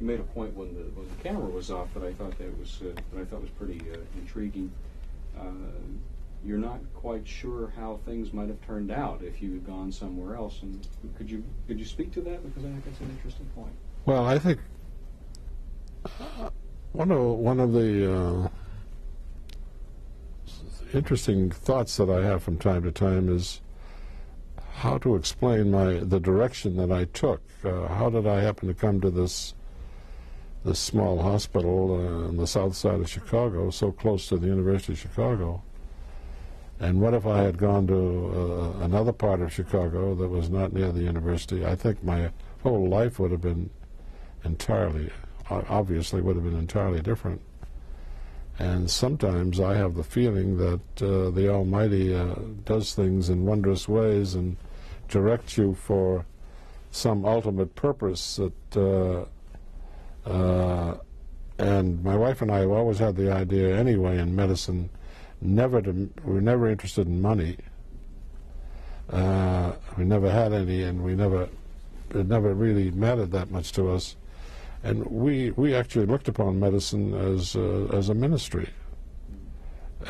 you made a point when the camera was off that I thought was pretty intriguing. You're not quite sure how things might have turned out if you had gone somewhere else, and could you speak to that, because I think that's an interesting point. Well, I think one of the interesting thoughts that I have from time to time is how to explain the direction that I took. How did I happen to come to this small hospital on the south side of Chicago, so close to the University of Chicago? And what if I had gone to another part of Chicago that was not near the university? I think my whole life would have been entirely different. And sometimes I have the feeling that the Almighty does things in wondrous ways and directs you for some ultimate purpose that and my wife and I have always had the idea anyway in medicine, we're never interested in money. We never had any, and it never really mattered that much to us. And we actually looked upon medicine as a ministry.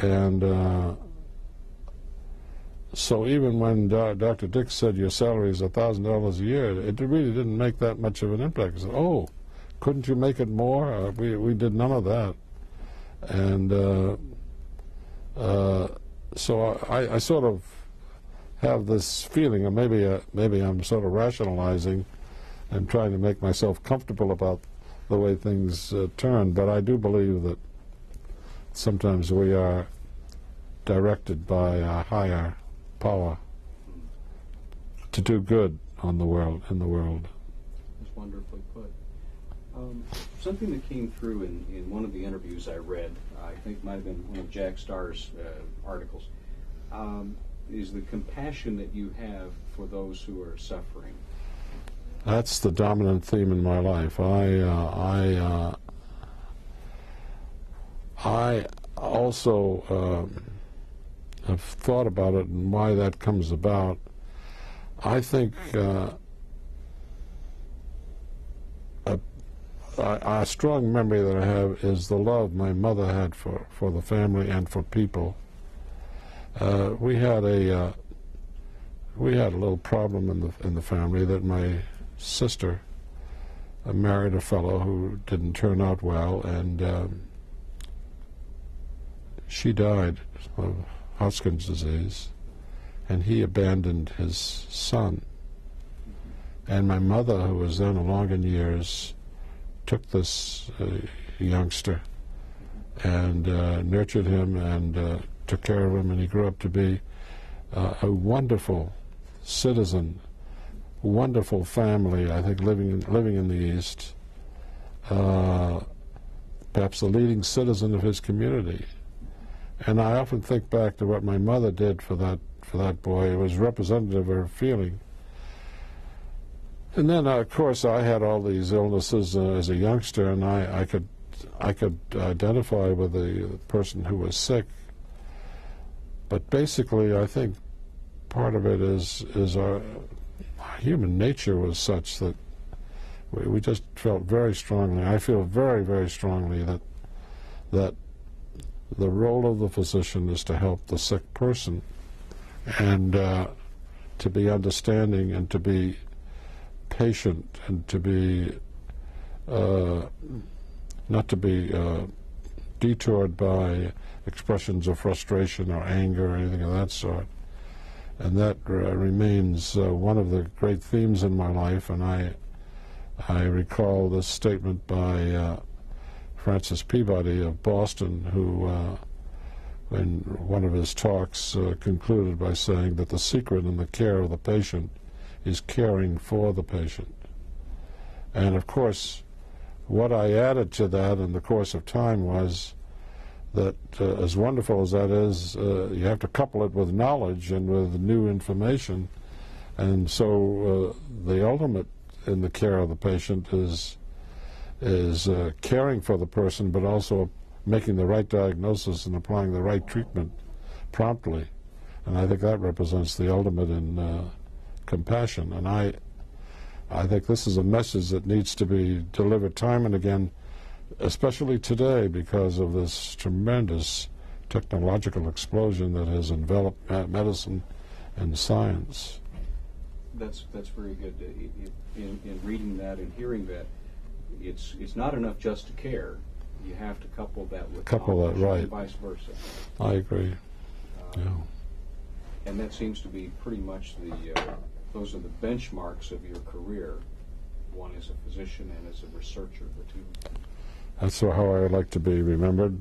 And so even when Dr. Dix said your salary is $1,000 a year, it really didn't make that much of an impact. I said, oh, couldn't you make it more? We did none of that. And so I sort of have this feeling, or maybe I'm sort of rationalizing and trying to make myself comfortable about the way things turn, but I do believe that sometimes we are directed by a higher power to do good in the world. That's wonderfully put. Something that came through in one of the interviews I read, I think might have been one of Jack Starr's articles, is the compassion that you have for those who are suffering. That's the dominant theme in my life. I also have thought about it and why that comes about. I think a strong memory that I have is the love my mother had for the family and for people. We had a little problem in the family that my sister married a fellow who didn't turn out well, and she died of Hodgkin's disease, and he abandoned his son. And my mother, who was then along in years, took this youngster and nurtured him and took care of him, and he grew up to be a wonderful citizen, wonderful family, I think, living in the East, perhaps the leading citizen of his community. And I often think back to what my mother did for that boy. It was representative of her feeling. And then, of course, I had all these illnesses as a youngster, and I could identify with the person who was sick. But basically, I think part of it is our human nature was such that we just felt very strongly. I feel very, very strongly that the role of the physician is to help the sick person, and to be understanding and to be patient, and to be not to be detoured by expressions of frustration or anger or anything of that sort. And that remains one of the great themes in my life. And I recall this statement by Francis Peabody of Boston, who in one of his talks concluded by saying that the secret in the care of the patient is caring for the patient. And of course, what I added to that in the course of time was that as wonderful as that is, you have to couple it with knowledge and with new information. And so the ultimate in the care of the patient is caring for the person, but also making the right diagnosis and applying the right treatment promptly. And I think that represents the ultimate in compassion. And I think this is a message that needs to be delivered time and again, especially today because of this tremendous technological explosion that has enveloped medicine and science. That's very good. In reading that and hearing that, it's not enough just to care. You have to couple that with knowledge, right, and vice versa. I agree. Yeah. And that seems to be pretty much those are the benchmarks of your career. One is a physician and as a researcher, the two. That's how I would like to be remembered,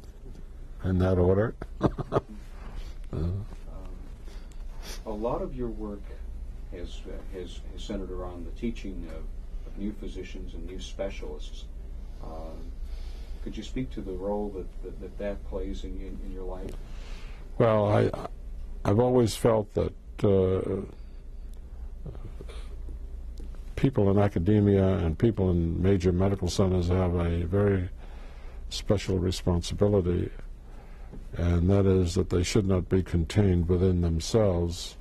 in that order. A lot of your work has centered around the teaching of new physicians and new specialists. Could you speak to the role that plays in your life? Well, I've always felt that people in academia and people in major medical centers have a very special responsibility, and that is that they should not be contained within themselves,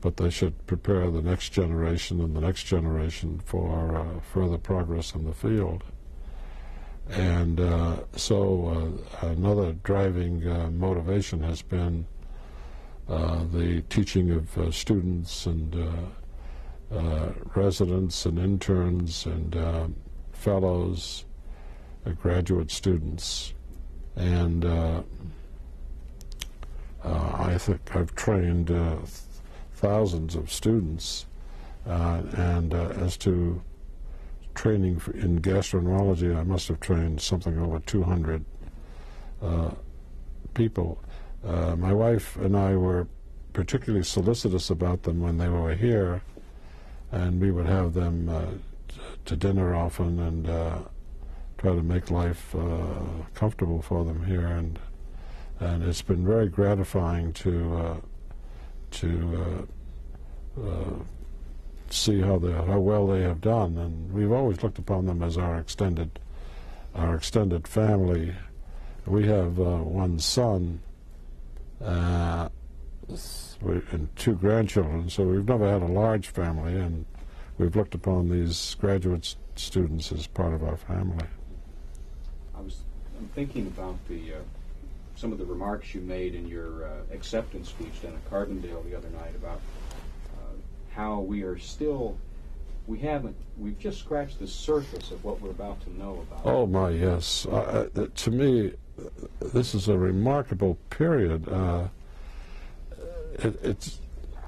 but they should prepare the next generation and the next generation for further progress in the field. And so another driving motivation has been the teaching of students and residents and interns and fellows, graduate students. And I think I've trained thousands of students, and as to training in gastroenterology, I must have trained something over 200 people. My wife and I were particularly solicitous about them when they were here, and we would have them to dinner often and try to make life comfortable for them here, and it's been very gratifying to see how well they have done, and we've always looked upon them as our extended family. We have one son and two grandchildren, so we've never had a large family, and we've looked upon these graduate students as part of our family. I'm thinking about some of the remarks you made in your acceptance speech down at Carbondale the other night about how we've just scratched the surface of what we're about to know about. Oh my, yes. To me, this is a remarkable period.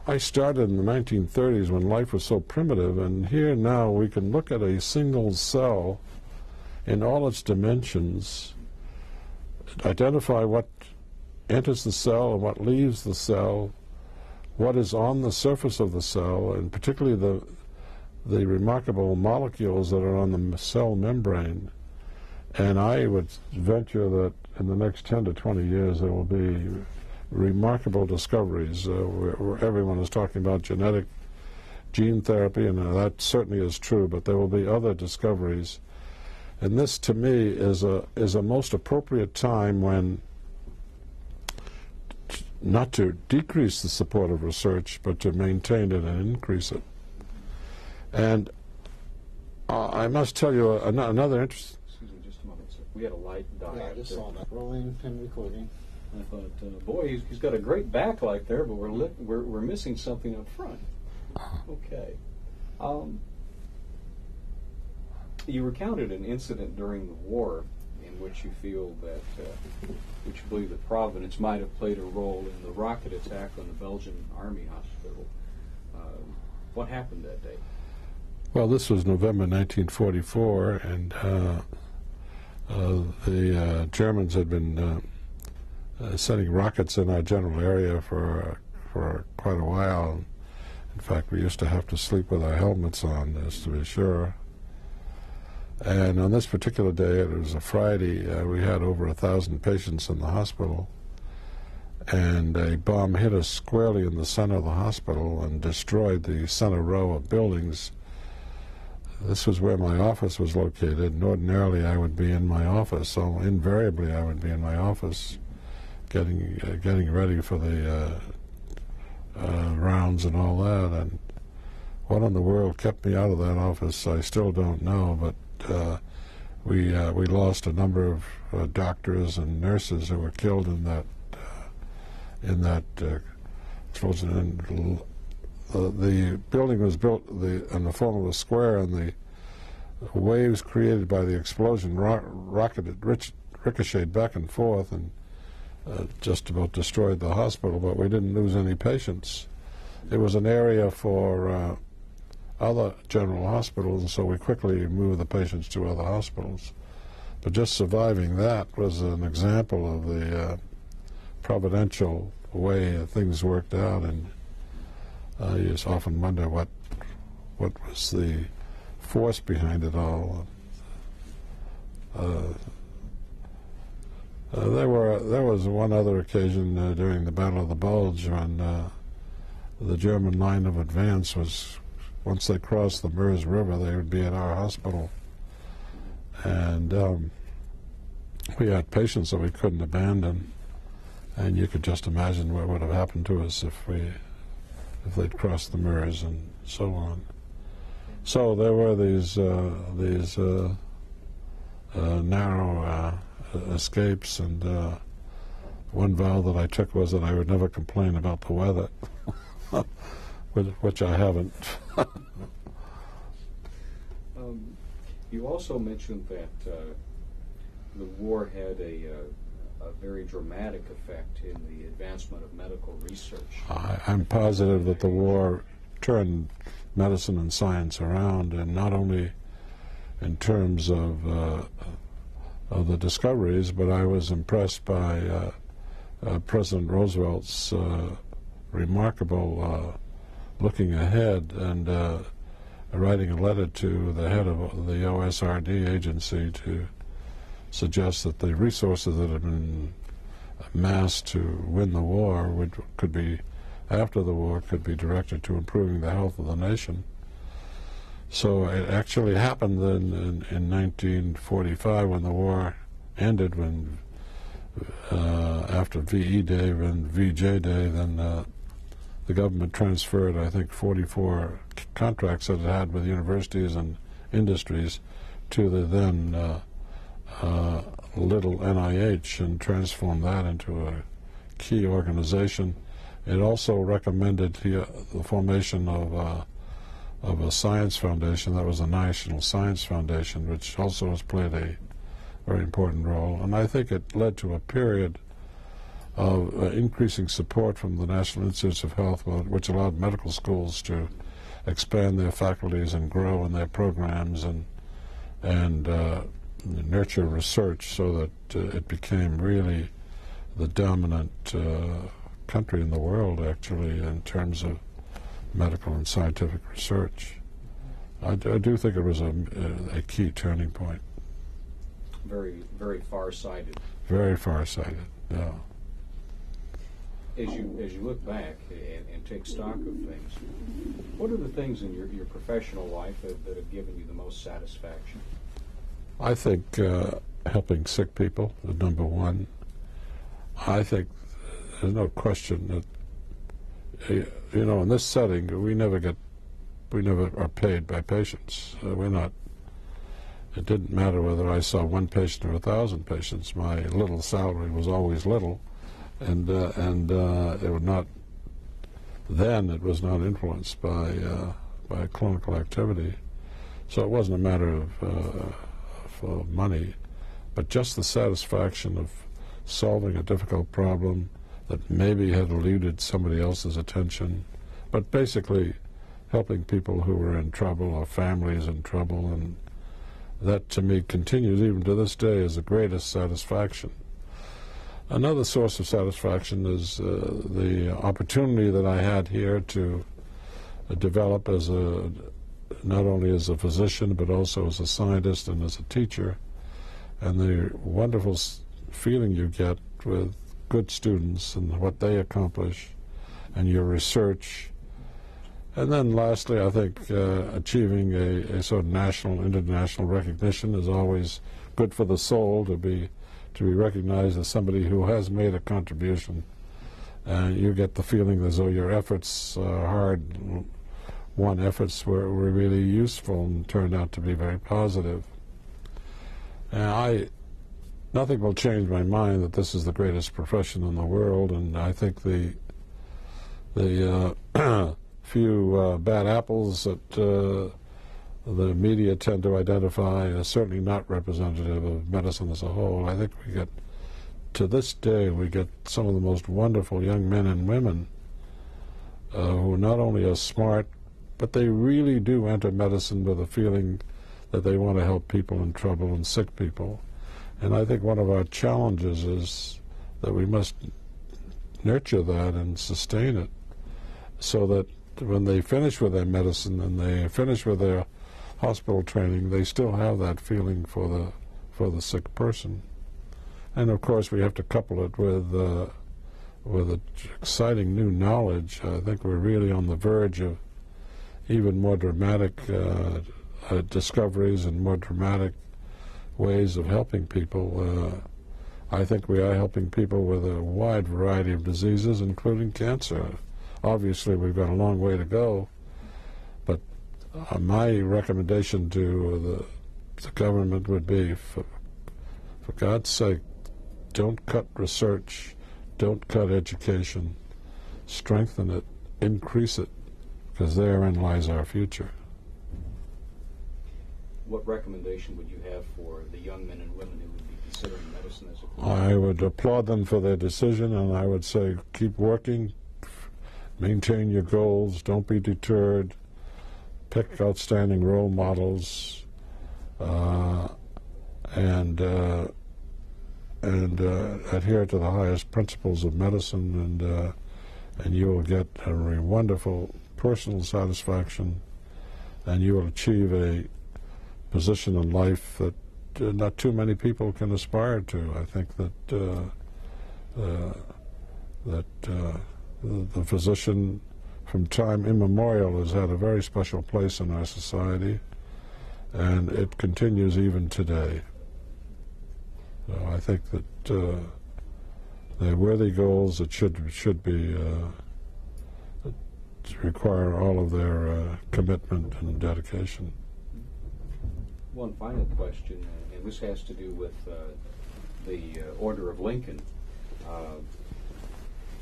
I started in the 1930s when life was so primitive, and here now we can look at a single cell in all its dimensions, identify what enters the cell and what leaves the cell, what is on the surface of the cell, and particularly the remarkable molecules that are on the cell membrane. And I would venture that in the next 10 to 20 years there will be remarkable discoveries where everyone is talking about genetic gene therapy, and that certainly is true, but there will be other discoveries. And this, to me, is a most appropriate time when not to decrease the support of research, but to maintain it and increase it. And I must tell you another interesting... Excuse me just a moment, sir. We had a light die. Yeah, I just saw that. Rolling and recording. I thought, boy, he's got a great backlight there, but we're missing something up front. Okay. You recounted an incident during the war in which you feel that, which you believe that Providence might have played a role in the rocket attack on the Belgian Army hospital. What happened that day? Well, this was November 1944, and the Germans had been sending rockets in our general area for quite a while. In fact, we used to have to sleep with our helmets on, just to be sure. And on this particular day, it was a Friday, we had over 1,000 patients in the hospital, and a bomb hit us squarely in the center of the hospital and destroyed the center row of buildings. This was where my office was located, and ordinarily I would be in my office, so invariably I would be in my office getting ready for the rounds and all that. And what in the world kept me out of that office, I still don't know, but we lost a number of doctors and nurses who were killed in that explosion. And the building was built in the form of a square, and the waves created by the explosion ricocheted back and forth and just about destroyed the hospital, but we didn't lose any patients. It was an area for other general hospitals, and so we quickly moved the patients to other hospitals. But just surviving that was an example of the providential way things worked out, and you just often wonder what was the force behind it all. There was one other occasion during the Battle of the Bulge when the German line of advance was, once they crossed the Meuse River, they would be at our hospital. And we had patients that we couldn't abandon, and you could just imagine what would have happened to us if they'd crossed the Meuse and so on. So there were these narrow escapes, and one vow that I took was that I would never complain about the weather, which I haven't. You also mentioned that the war had a very dramatic effect in the advancement of medical research. I'm positive that the war turned medicine and science around, and not only in terms of the discoveries, but I was impressed by President Roosevelt's remarkable looking ahead and writing a letter to the head of the OSRD agency to suggest that the resources that had been amassed to win the war could be, after the war, could be directed to improving the health of the nation. So it actually happened in 1945 when the war ended, when after VE Day and VJ Day, then the government transferred, I think, 44 contracts that it had with universities and industries to the then little NIH and transformed that into a key organization. It also recommended the formation of a science foundation. That was the National Science Foundation, which also has played a very important role. And I think it led to a period of increasing support from the National Institutes of Health, which allowed medical schools to expand their faculties and grow in their programs and nurture research, so that it became really the dominant country in the world, actually, in terms of medical and scientific research. I do think it was a key turning point. Very, very far-sighted. Very far-sighted, yeah. As you look back and take stock of things, what are the things in your professional life that have given you the most satisfaction? I think helping sick people is number one. I think there's no question that, you know, in this setting, we never are paid by patients. We're not. It didn't matter whether I saw one patient or 1,000 patients. My little salary was always little, and it would not. Then it was not influenced by clinical activity, so it wasn't a matter of money, but just the satisfaction of solving a difficult problem that maybe had eluded somebody else's attention, but basically helping people who were in trouble or families in trouble, and that to me continues even to this day as the greatest satisfaction. Another source of satisfaction is the opportunity that I had here to develop as not only as a physician but also as a scientist and as a teacher, and the wonderful feeling you get with good students and what they accomplish and your research. And then lastly, I think achieving a sort of national, international recognition is always good for the soul, to be recognized as somebody who has made a contribution. And you get the feeling as though your efforts, hard efforts were really useful and turned out to be very positive. And nothing will change my mind that this is the greatest profession in the world, and I think the few bad apples that the media tend to identify is certainly not representative of medicine as a whole. I think to this day, we get some of the most wonderful young men and women who not only are smart, but they really do enter medicine with a feeling that they want to help people in trouble and sick people. And I think one of our challenges is that we must nurture that and sustain it so that when they finish with their medicine and they finish with their hospital training, they still have that feeling for the sick person. And of course, we have to couple it with exciting new knowledge. I think we're really on the verge of even more dramatic discoveries and more dramatic ways of helping people. I think we are helping people with a wide variety of diseases, including cancer. Obviously, we've got a long way to go, but my recommendation to the government would be, for God's sake, don't cut research, don't cut education, strengthen it, increase it, because therein lies our future. What recommendation would you have for the young men and women who would be considering medicine as a career? I would applaud them for their decision, and I would say keep working, maintain your goals, don't be deterred, pick outstanding role models, and adhere to the highest principles of medicine, and you will get a very wonderful personal satisfaction, and you will achieve a position in life that not too many people can aspire to. I think that the physician from time immemorial has had a very special place in our society, and it continues even today. So I think that they're worthy goals that should be require all of their commitment and dedication. One final question, and this has to do with the Order of Lincoln.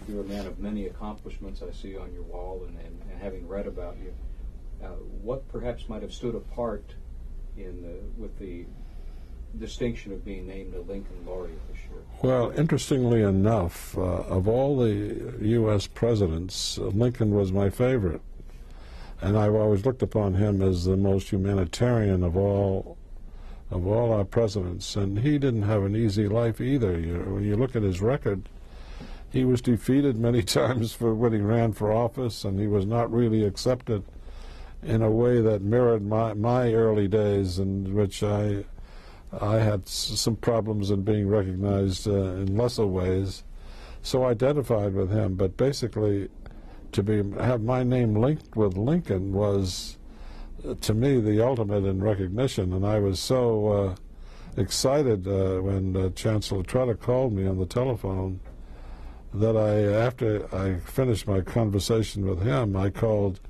You're a man of many accomplishments I see on your wall, and having read about you, what perhaps might have stood apart with the distinction of being named a Lincoln Laureate this year? Well, interestingly enough, of all the U.S. presidents, Lincoln was my favorite. And I've always looked upon him as the most humanitarian of all our presidents. And he didn't have an easy life either. When you look at his record, he was defeated many times when he ran for office, and he was not really accepted in a way that mirrored my early days, in which I had some problems in being recognized in lesser ways. So I identified with him, but basically have my name linked with Lincoln was, to me, the ultimate in recognition. And I was so excited when Chancellor Trotter called me on the telephone that after I finished my conversation with him, I called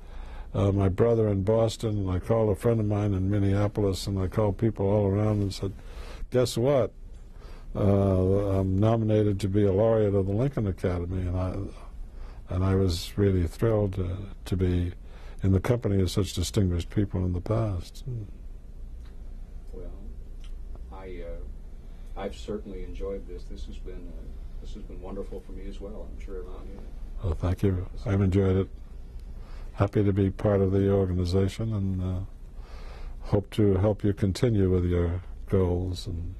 my brother in Boston, and I called a friend of mine in Minneapolis, and I called people all around and said, guess what? I'm nominated to be a laureate of the Lincoln Academy, and I was really thrilled to be in the company of such distinguished people in the past. Well, I've certainly enjoyed this. This has been wonderful for me as well. I'm sure everyone here. Well, thank you. I've enjoyed it. Happy to be part of the organization, and hope to help you continue with your goals and